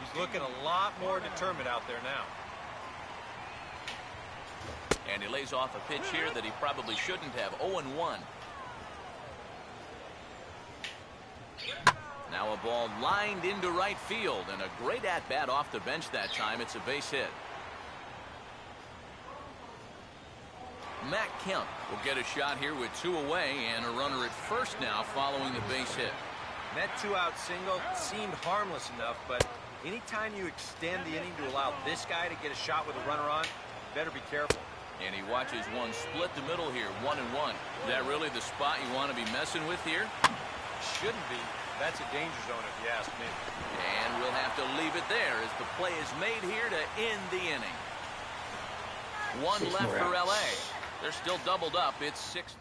He's looking a lot more determined out there now. And he lays off a pitch here that he probably shouldn't have. 0-1. Now a ball lined into right field, and a great at-bat off the bench that time. It's a base hit. Matt Kemp will get a shot here with 2 away and a runner at first now following the base hit. That 2-out single seemed harmless enough, but anytime you extend the inning to allow this guy to get a shot with a runner on, you better be careful. And he watches one split the middle here, 1-1. Is that really the spot you want to be messing with here? Shouldn't be. That's a danger zone if you ask me. And we'll have to leave it there as the play is made here to end the inning. 1 6 left more for outs. LA. They're still doubled up. It's 6.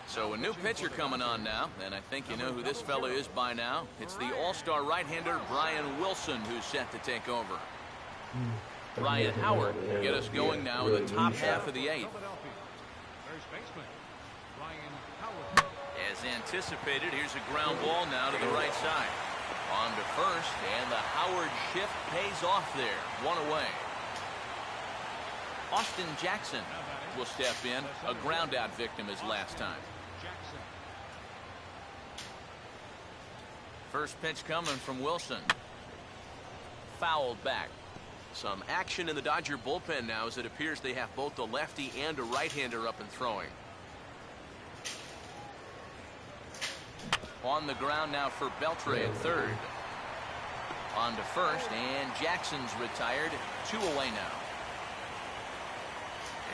So a new pitcher coming on now, and I think you know who this fella is by now. It's the all-star right-hander Brian Wilson who's set to take over. Ryan Howard will get us going now in the top half of the 8th. First baseman, Ryan Howard. As anticipated, here's a ground ball now to the right side. On to first, and the Howard shift pays off there. 1 away. Austin Jackson will step in, a ground-out victim as last time. Jackson. First pitch coming from Wilson. Fouled back. Some action in the Dodger bullpen now as it appears they have both a lefty and a right-hander up and throwing. On the ground now for Beltre at third. On to first, and Jackson's retired. 2 away now.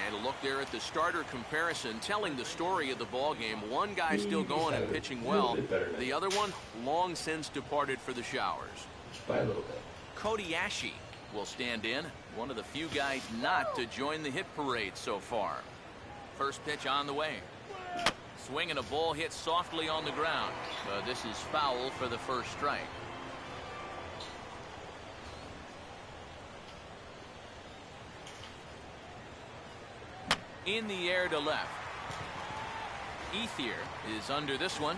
And a look there at the starter comparison, telling the story of the ball game. One guy still going and pitching well. The other one long since departed for the showers. Just by a little bit. Cody Ashe will stand in, one of the few guys not to join the hit parade so far. First pitch on the way. Swinging a ball hit softly on the ground. This is foul for the first strike. In the air to left. Ethier is under this one.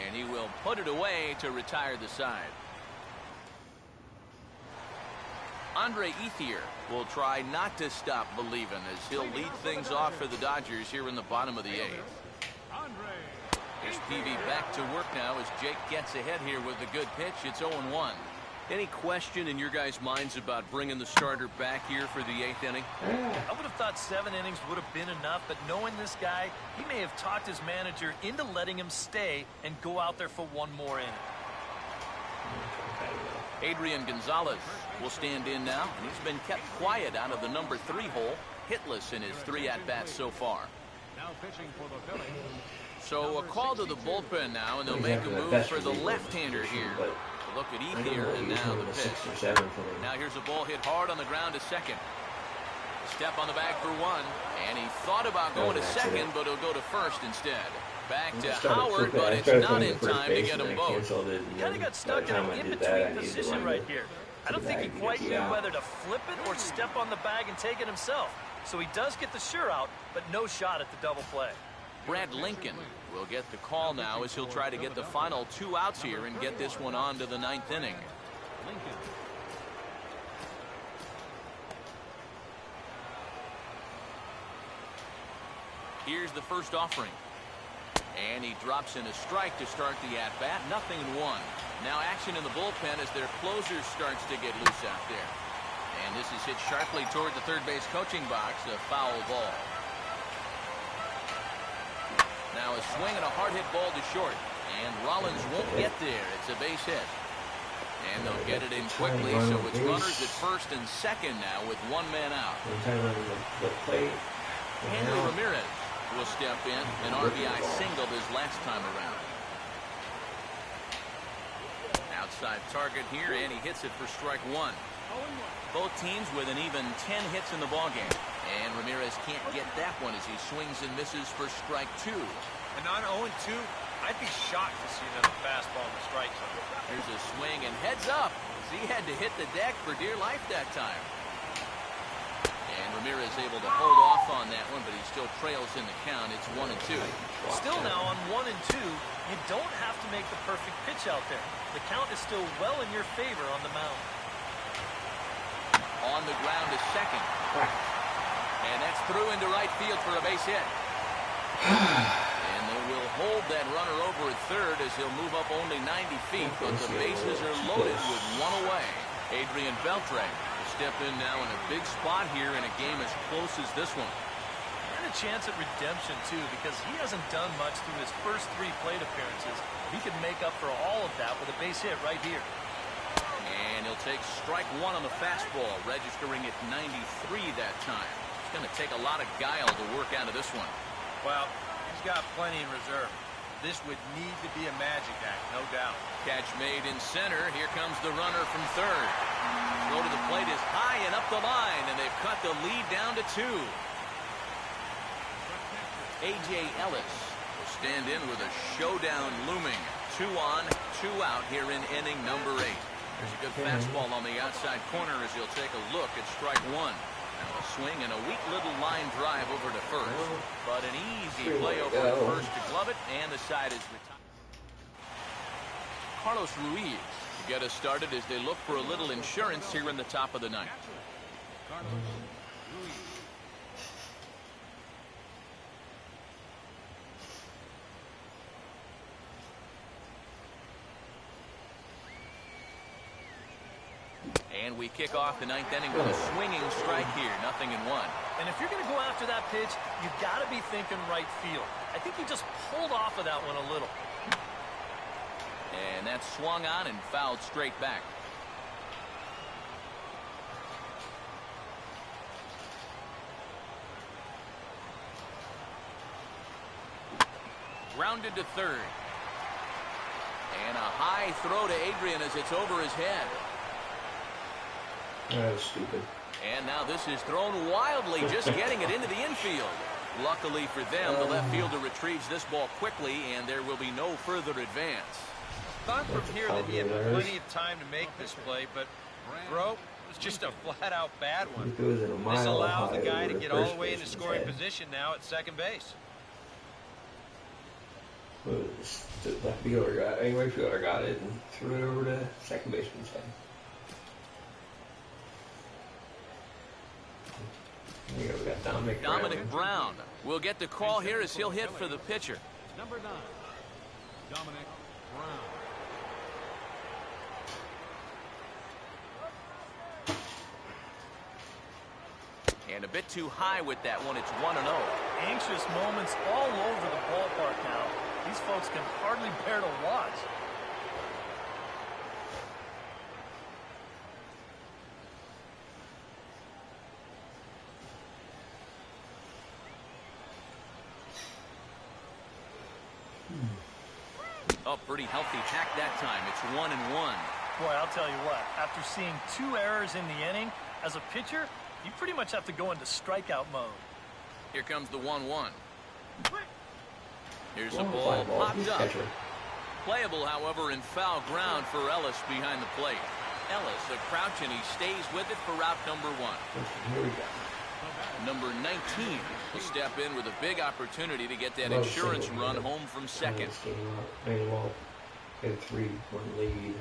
And he will put it away to retire the side. Andre Ethier will try not to stop believing as he'll lead things off for the Dodgers here in the bottom of the 8th. Here's PV back to work now as Jake gets ahead here with a good pitch. It's 0-1. Any question in your guys' minds about bringing the starter back here for the 8th inning? I would have thought 7 innings would have been enough, but knowing this guy, he may have talked his manager into letting him stay and go out there for one more inning. Adrian Gonzalez will stand in now, and he's been kept quiet out of the number 3 hole, hitless in his 3 at-bats so far. Now pitching for the Phillies. So a call to the bullpen now, and they'll make a move for the left-hander here. Look at Ethier, and now the pitch. Now here's a ball hit hard on the ground to second. Step on the bag for 1, and he thought about going to second, but he'll go to first instead. Back to Howard, but it's not in time to get them both. He kind of got stuck in an in-between position right here. I don't think he quite knew whether to flip it or step on the bag and take it himself. So he does get the sure out, but no shot at the double play. Brad Lincoln will get the call now as he'll try to get the final 2 outs here and get this one on to the 9th inning. Lincoln. Here's the first offering. And he drops in a strike to start the at-bat. 0-1. Now action in the bullpen as their closer starts to get loose out there. And this is hit sharply toward the third base coaching box. A foul ball. Now a swing and a hard hit ball to short. And Rollins won't get there. It's a base hit. And they'll get it in quickly, so it's runners at first and second now with 1 man out. Henry Ramirez will step in. An RBI singled his last time around. Outside target here, and he hits it for strike 1. Both teams with an even 10 hits in the ballgame. And Ramirez can't get that one as he swings and misses for strike 2. And on 0-2, I'd be shocked to see another fastball in the strike zone. Here's a swing and heads up as he had to hit the deck for dear life that time. And Ramirez able to hold off on that one, but he still trails in the count. It's 1-2. Still now on 1-2, you don't have to make the perfect pitch out there. The count is still well in your favor on the mound. On the ground to second. And that's through into right field for a base hit. And they will hold that runner over at third as he'll move up only 90 feet, but the bases are loaded with 1 away. Adrian Beltre will step in now in a big spot here in a game as close as this one. And a chance at redemption, too, because he hasn't done much through his first 3 plate appearances. He could make up for all of that with a base hit right here. And he'll take strike 1 on the fastball, registering at 93 that time. It's going to take a lot of guile to work out of this one. Well, he's got plenty in reserve. This would need to be a magic act, no doubt. Catch made in center. Here comes the runner from third. Throw to the plate is high and up the line, and they've cut the lead down to 2. A.J. Ellis will stand in with a showdown looming. 2 on, 2 out here in inning number 8. There's a good fastball on the outside corner as he'll take a look at strike 1. Now a swing and a weak little line drive over to first. But an easy play over at first to glove it, and the side is retired. Carlos Ruiz to get us started as they look for a little insurance here in the top of the 9th. Carlos Ruiz. And we kick off the 9th inning with a swinging strike here. 0-1. And if you're going to go after that pitch, you got to be thinking right field. I think he just pulled off of that one a little. And that's swung on and fouled straight back. Grounded to third. And a high throw to Adrian as it's over his head. That was stupid. And now this is thrown wildly, just getting it into the infield. Luckily for them, the left fielder retrieves this ball quickly, and there will be no further advance. Thought from here that he had plenty of time to make this play, but, bro, was just a flat-out bad one. It goes in a This mile allows the high guy over to the get all first the way into baseman's scoring head. position now at second base. Well, the left fielder got, right fielder got it and threw it over to second baseman's head. There you go, we got Dominic Brown will get the call here as he'll hit for the pitcher. Number 9, Dominic Brown. And a bit too high with that one. It's 1-0. Anxious moments all over the ballpark now. These folks can hardly bear to watch. Oh, pretty healthy tack that time. It's 1-1. Boy, I'll tell you what, after seeing 2 errors in the inning, as a pitcher, you pretty much have to go into strikeout mode. Here comes the 1-1. Here's a Ball ball popped up. catcher. Playable, however, in foul ground for Ellis behind the plate. Ellis a crouch, and he stays with it for route number 1. Here we go. Number 19 will step in with a big opportunity to get that Love insurance single run hit. home from second. Very well. Got a 3-1 lead.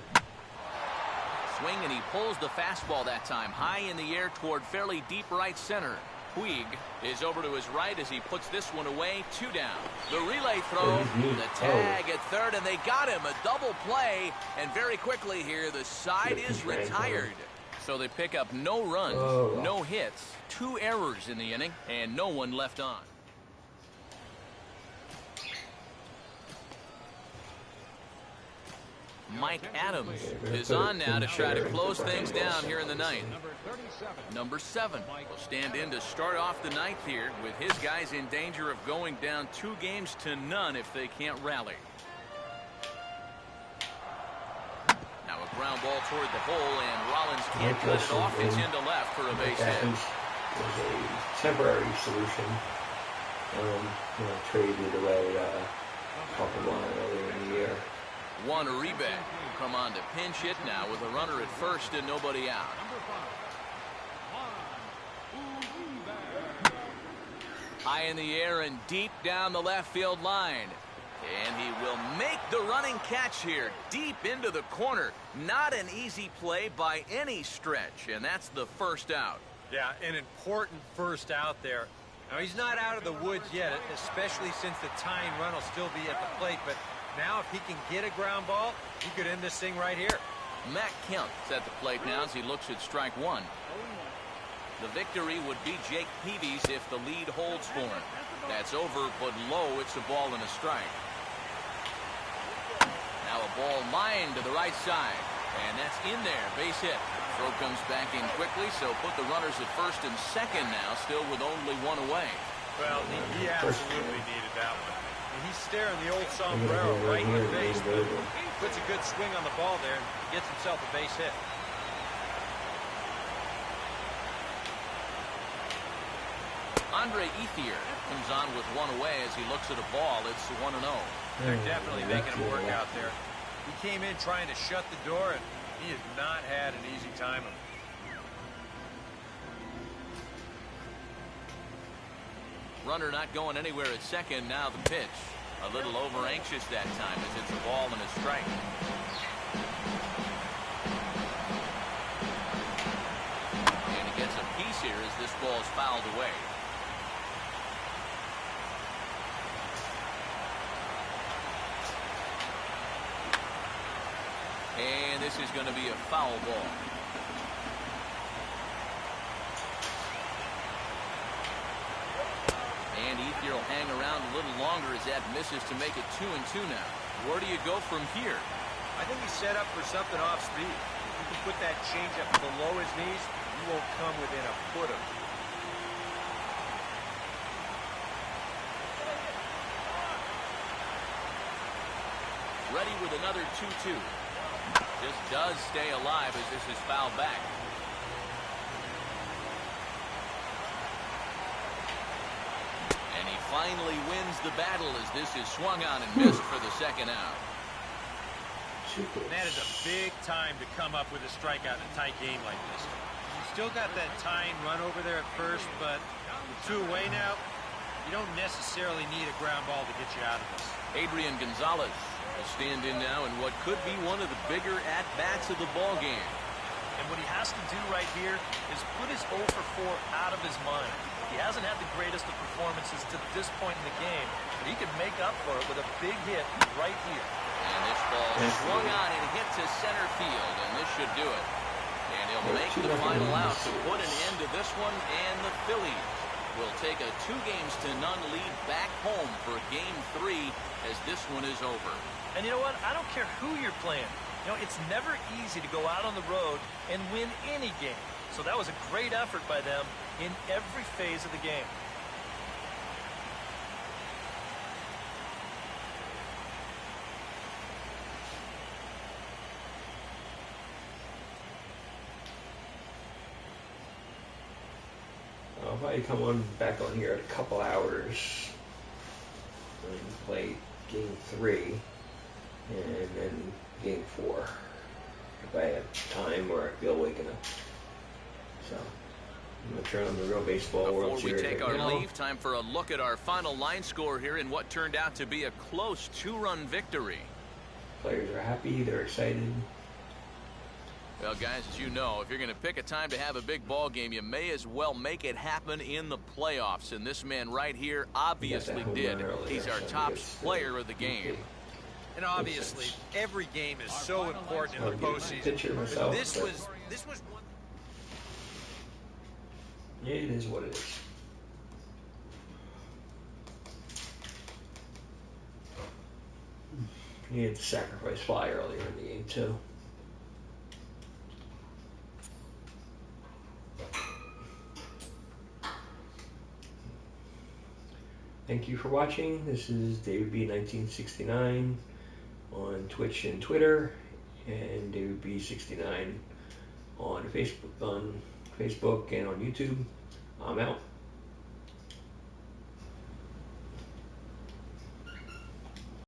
Swing, and he pulls the fastball that time high in the air toward fairly deep right center. Puig is over to his right as he puts this one away. 2 down. The relay throw, the tag at third, and they got him. A double play, and very quickly here the side is retired. So they pick up no runs, no hits, 2 errors in the inning, and no one left on. Mike Adams is on now to try to close things down here in the ninth. Number 7 will stand in to start off the ninth here with his guys in danger of going down 2-0 if they can't rally. Now a ground ball toward the hole, and Rollins can't cut it off. It's into left for a base hit. Was a temporary solution. Traded away off the line earlier in the year. Juan Uribe will come on to pinch hit now with a runner at first and nobody out. High in the air and deep down the left field line. And he will make the running catch here deep into the corner. Not an easy play by any stretch, and that's the first out. Yeah, an important first out there. Now, he's not out of the woods yet, especially since the tying run will still be at the plate, but now if he can get a ground ball, he could end this thing right here. Matt Kemp's at the plate now as he looks at strike 1. The victory would be Jake Peavy's if the lead holds for him. That's over, but low. It's a ball and a strike. Now a ball lined to the right side, and that's in there. Base hit. Throw comes back in quickly, so put the runners at first and second now, still with only 1 away. Well, he absolutely needed that one. And he's staring the old sombrero right in the face, but puts a good swing on the ball there and gets himself a base hit. Andre Ethier comes on with 1 away as he looks at a ball. It's 1-0. They're definitely making him work out there. He came in trying to shut the door, and he has not had an easy time of it. Runner not going anywhere at second. Now the pitch. A little over anxious that time as it's a ball and a strike. And he gets a piece here as this ball is fouled away. And this is going to be a foul ball. And Ethier will hang around a little longer as that misses to make it 2-2 now. Where do you go from here? I think he's set up for something off speed. If you can put that changeup below his knees, you won't come within a foot of it. Ready with another 2-2. Just does stay alive as this is fouled back. And he finally wins the battle as this is swung on and missed for the second out. That is a big time to come up with a strikeout in a tight game like this. still got that tying run over there at first, but with 2 away now, you don't necessarily need a ground ball to get you out of this. Adrian Gonzalez will stand in now in what could be one of the bigger at-bats of the ball game. And what he has to do right here is put his 0 for 4 out of his mind. He hasn't had the greatest of performances to this point in the game, but he could make up for it with a big hit right here. And this ball swung on and hit to center field, and this should do it. And he'll make the final out to put an end to this one, and the Phillies will take a 2-0 lead back home for Game 3 as this one is over. And you know what? I don't care who you're playing. You know, it's never easy to go out on the road and win any game. So that was a great effort by them in every phase of the game. I'll probably come on back on here in a couple hours and play Game 3 and then Game 4 if I have time or I feel waking up. So I'm going to turn on the Real Baseball World Before we Series take right our now. leave, time for a look at our final line score here in what turned out to be a close 2-run victory. Players are happy, they're excited. Well, guys, as you know, if you're going to pick a time to have a big ball game, you may as well make it happen in the playoffs. And this man right here obviously did. He's our top player of the game. And obviously, every game is so important in the postseason. But this was one. Yeah, it is what it is. He had to sacrifice fly earlier in the game, too. Thank you for watching. This is David B 1969 on Twitch and Twitter, and David B 69 on Facebook and on YouTube. I'm out.